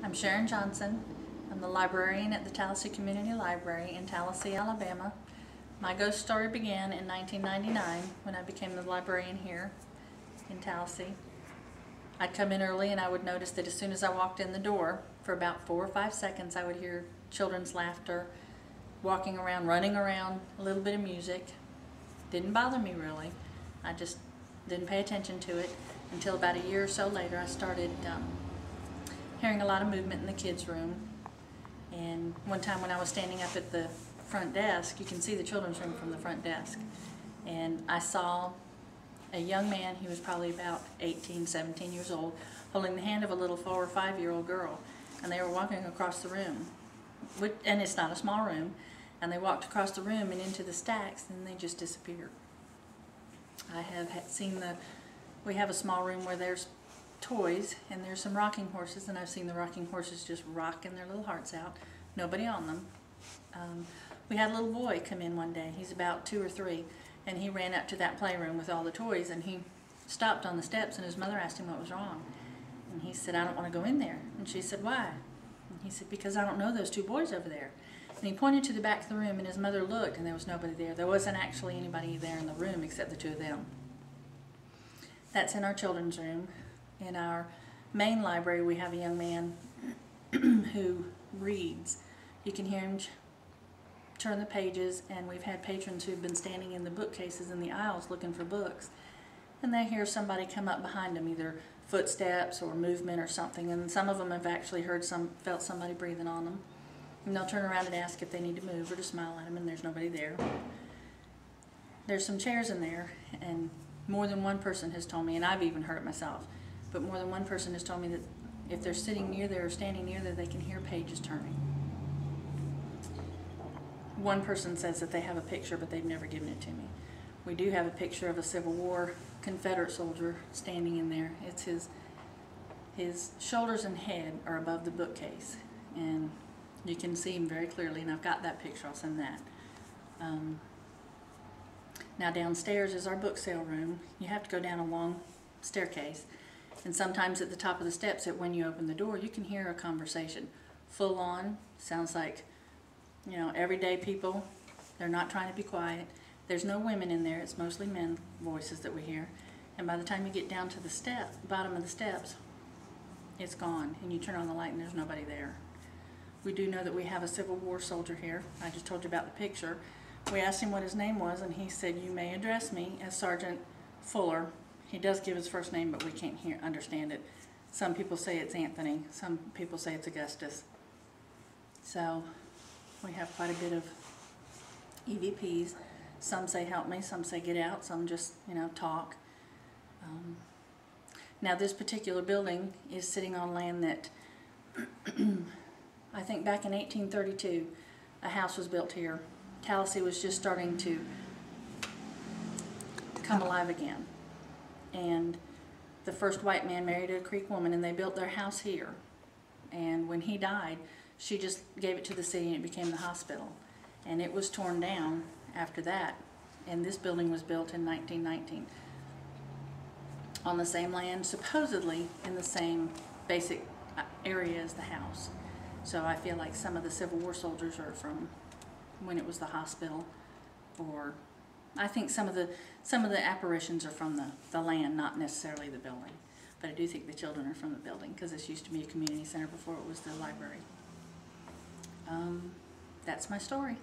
I'm Sharon Johnson. I'm the librarian at the Tallassee Community Library in Tallassee, Alabama. My ghost story began in 1999 when I became the librarian here in Tallassee. I'd come in early and I would notice that as soon as I walked in the door, for about 4 or 5 seconds, I would hear children's laughter, walking around, running around, a little bit of music. Didn't bother me really. I just didn't pay attention to it until about a year or so later I started hearing a lot of movement in the kids' room. And one time when I was standing up at the front desk, you can see the children's room from the front desk, and I saw a young man, he was probably about 18, 17 years old, holding the hand of a little 4 or 5-year-old girl, and they were walking across the room. And it's not a small room, and they walked across the room and into the stacks, and they just disappeared. I have seen we have a small room where there's toys and there's some rocking horses, and I've seen the rocking horses just rocking their little hearts out, nobody on them. We had a little boy come in one day, he's about 2 or 3, and he ran up to that playroom with all the toys, and he stopped on the steps, and his mother asked him what was wrong, and he said, "I don't want to go in there." And she said, "Why?" And he said, "Because I don't know those 2 boys over there." And he pointed to the back of the room, and his mother looked, and there was nobody there. There wasn't actually anybody there in the room except the 2 of them. That's in our children's room. In our main library, we have a young man who reads. You can hear him turn the pages, and we've had patrons who've been standing in the bookcases in the aisles looking for books, and they hear somebody come up behind them, either footsteps or movement or something, and some of them have actually felt somebody breathing on them, and they'll turn around and ask if they need to move or to smile at them, and there's nobody there. There's some chairs in there, and more than one person has told me, and I've even heard it myself, but more than one person has told me that if they're sitting near there or standing near there, they can hear pages turning. One person says that they have a picture, but they've never given it to me. We do have a picture of a Civil War Confederate soldier standing in there. It's his shoulders and head are above the bookcase, and you can see him very clearly, and I've got that picture. I'll send that. Now downstairs is our book sale room. You have to go down a long staircase, and sometimes at the top of the steps, when you open the door, you can hear a conversation. Full on, sounds like, everyday people. They're not trying to be quiet. There's no women in there. It's mostly men voices that we hear. And by the time you get down to the bottom of the steps, it's gone, and you turn on the light and there's nobody there. We do know that we have a Civil War soldier here. I just told you about the picture. We asked him what his name was, and he said, "You may address me as Sergeant Fuller." He does give his first name, but we can't understand it. Some people say it's Anthony. Some people say it's Augustus. So we have quite a bit of EVPs. Some say help me, some say get out, some just, talk. Now this particular building is sitting on land that I think back in 1832 a house was built here. Tallassee was just starting to come alive again. And the first white man married a Creek woman, and they built their house here. And when he died, she just gave it to the city, and it became the hospital. And it was torn down after that, and this building was built in 1919 on the same land, supposedly in the same basic area as the house. So I feel like some of the Civil War soldiers are from when it was the hospital, or I think some of the apparitions are from the land, not necessarily the building. But I do think the children are from the building, because this used to be a community center before it was the library. That's my story.